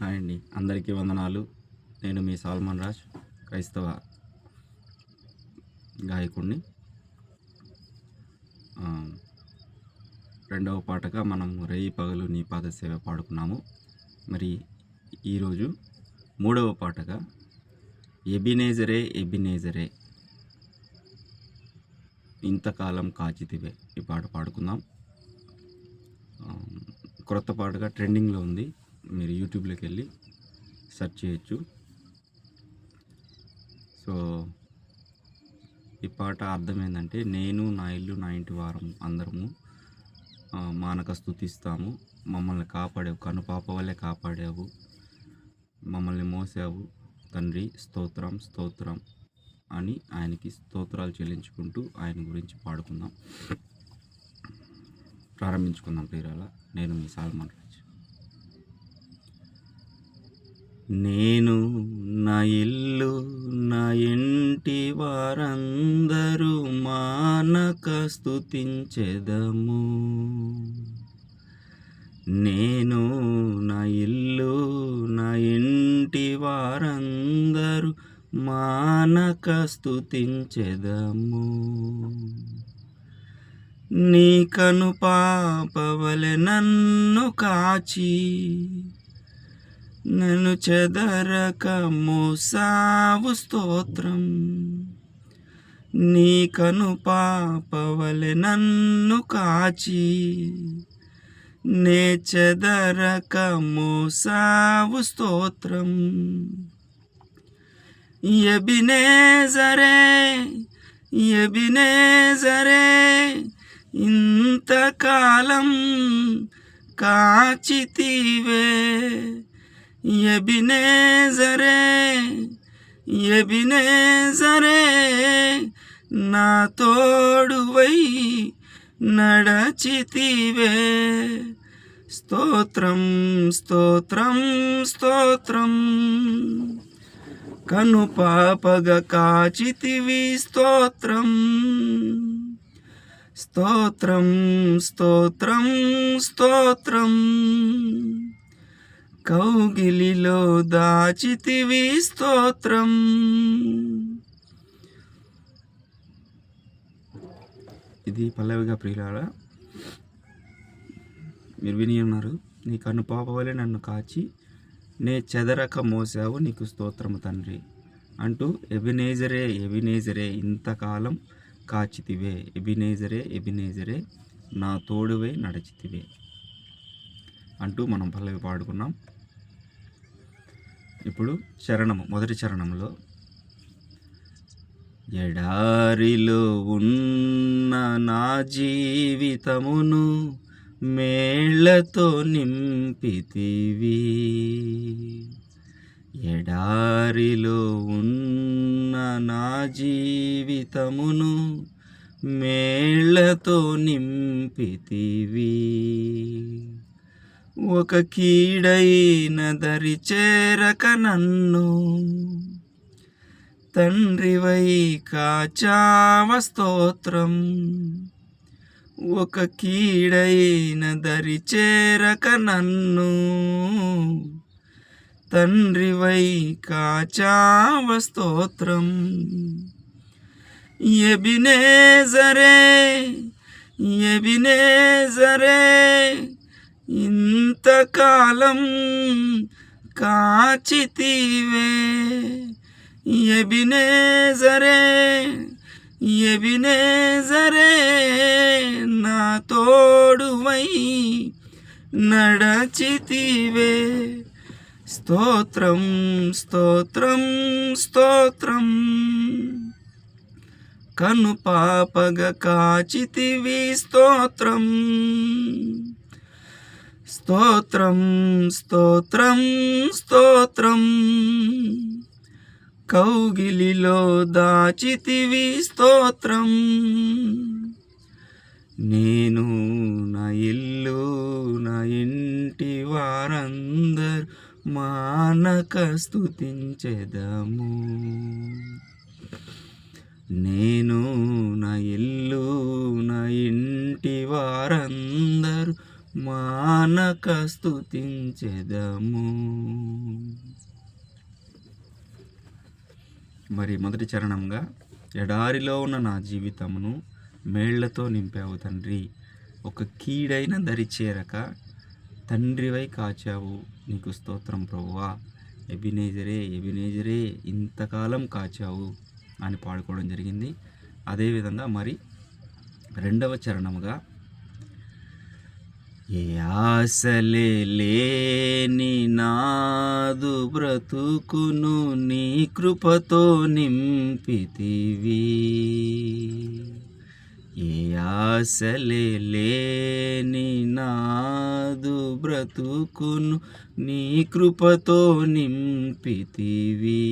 Hi అండి, అందరికీ వందనాలు. నేను మీ సాల్మన్ రాజ్, క్రైస్తవ గాయకుడిని. రెండవ పాటగా మనం రేయి పగలు నీ పాద సేవ పాడుకున్నాము. మరి ఈరోజు మూడవ పాటగా ఎబినేజరే ఎబినేజరే ఇంతకాలం కాచితివే ఈ పాట పాడుకుందాం. క్రొత్త పాటగా ట్రెండింగ్లో ఉంది, మీరు యూట్యూబ్లోకి వెళ్ళి సెర్చ్ చేయొచ్చు. సో ఈ పాట అర్థం ఏంటంటే, నేను నా ఇల్లు నా ఇంటి వారం అందరము మానక స్తుతిస్తాము. మమ్మల్ని కాపాడావు, కనుపాప వల్లే కాపాడావు, మమ్మల్ని మోసావు తండ్రి, స్తోత్రం స్తోత్రం అని ఆయనకి స్తోత్రాలు చెల్లించుకుంటూ ఆయన గురించి పాడుకుందాం. ప్రారంభించుకుందాం ప్రియులారా. నేను మీ సాల్మన్ రాజ్. నేను నా ఇల్లు నా ఇంటి వారందరూ మానక స్తుతించెదము. నేను నా ఇల్లు నా ఇంటి వారందరూ మానక స్తుతించెదము. నీ కనుపాపవలె నన్ను కాచి నన్ను చెదరక మోసావు స్తోత్రం. నీ కనుపాపవలె నన్ను కాచి నే చెదరక మోసావు స్తోత్రం. ఎబినేజరే ఎబినేజరే ఇంతకాలం కాచితివే. ఎబినేజరే ఎబినేజరే నా తోడువై నడచితివే. స్తోత్రం స్తోత్రం స్తోత్రం. కనుపాపగా కాచితివి స్తోత్రం. స్తోత్రం స్తోత్రం స్తోత్రం. కౌగిలిలో దాచితివి స్తోత్రం. ఇది పల్లవిగా ప్రియులారా మీరు విని ఉన్నారు. నీ కనుపాప వలె నన్ను కాచి నే చెదరక మోసావు, నీకు స్తోత్రము తండ్రి అంటూ ఎబినేజరే ఎబినేజరే ఇంతకాలం కాచితివే. ఎబినేజరే ఎబినేజరే నా తోడువై నడిచితివే అంటూ మనం పల్లవి పాడుకున్నాం. ఇప్పుడు చరణము, మొదటి చరణంలో ఎడారిలో ఉన్న నా జీవితమును మేళ్లతో నింపితివి. ఎడారిలో ఉన్న నా జీవితమును మేళ్లతో నింపితివి. ఒక కీడైన దరి చేరక నన్ను తండ్రివై కాచావ స్తోత్రం. ఒక కీడైన దరి చేరక నన్ను తండ్రివై కాచావ స్తోత్రం. ఎబినేజరే ఎబినేజరే ఇంతకాలం కాచితివే. ఎబినేజరే ఎబినేజరే నా తోడువై నడచితివే. స్తోత్రం స్తోత్రం స్తోత్రం. కనుపాపగా కాచితివి స్తోత్రం. స్తోత్రం స్తోత్రం స్తోత్రం. కౌగిలిలో దాచితివి స్తోత్రం. నేను నా ఇల్లు నా ఇంటి వారందరూ మానక స్తుతించెదము. నేను నా ఇల్లు నా ఇంటి వారందరూ మానక స్తుతించెదము. మరి మొదటి చరణంగా, ఎడారిలో ఉన్న నా జీవితమును మేళ్లతో నింపావు తండ్రి, ఒక కీడైన దరి చేరక తండ్రివై కాచావు, నీకు స్తోత్రం ప్రభువా. ఎబినేజరే ఎబినేజరే ఇంతకాలం కాచావు అని పాడుకోవడం జరిగింది. అదేవిధంగా మరి రెండవ చరణముగా, ఏ ఆశలే లేని నాదు బ్రతుకును నీ కృపతో నింపితివి. ఏ ఆశలే లేని నాదు బ్రతుకును నీ కృపతో నింపితివి.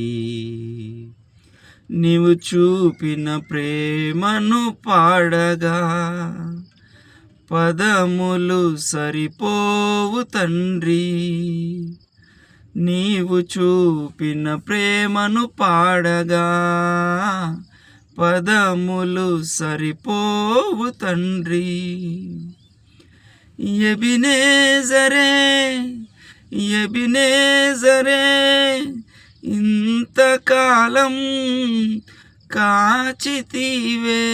నీవు చూపిన ప్రేమను పాడగా పదములు సరిపోవు తండ్రి. నీవు చూపిన ప్రేమను పాడగా పదములు సరిపోవు తండ్రి. ఎబినేజరే ఎబినేజరే ఇంతకాలం కాచితివే.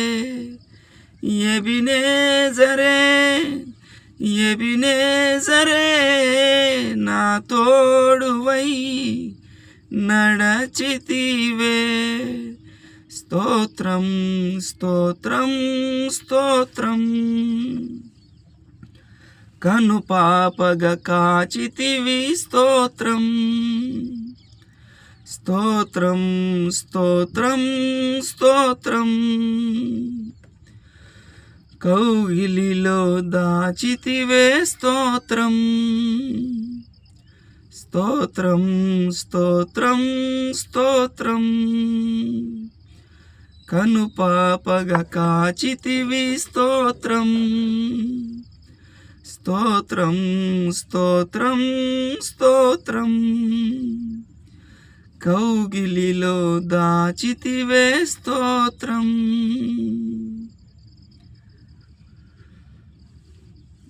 ఎబినేజరే ఎబినేజరే నా తోడువై నడచితివే. స్తోత్రం స్తోత్రం స్తోత్రం. కను పాపగా కాచితివి, స్తోత్రం స్తోత్రం స్తోత్రం స్తోత్రం. కౌగిలిలో దాచితివే, స్తోత్రం స్తోత్రం స్తోత్రం స్తోత్రం. కను పాపగా కాచితివి, స్తోత్రం స్తోత్రం స్తోత్రం స్తోత్రం. కౌగిలిలో దాచితివే, స్తోత్రం.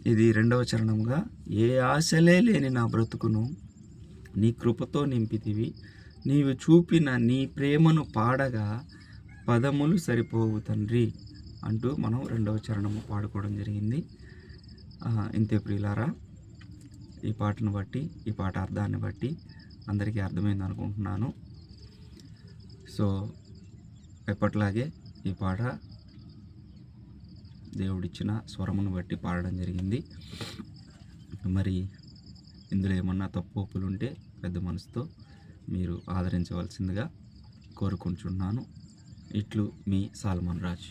ఇది రెండవ చరణంగా, ఏ ఆశలే లేని నా బ్రతుకును నీ కృపతో నింపితివి. నీవు చూపిన నీ ప్రేమను పాడగా పదములు సరిపోవు తండ్రి అంటూ మనం రెండవ చరణము పాడుకోవడం జరిగింది. ఇంతే ప్రియులారా, ఈ పాటను బట్టి, ఈ పాట అర్థాన్ని బట్టి అందరికీ అర్థమైంది అనుకుంటున్నాను. సో ఎప్పట్లాగే ఈ పాట దేవుడిచ్చిన స్వరమును బట్టి పాడడం జరిగింది. మరి ఇందులో ఏమన్నా తప్పులు ఉంటే పెద్ద మనసుతో మీరు ఆదరించవలసిందిగా కోరుకుంటున్నాను. ఇట్లు మీ సాల్మన్ రాజ్.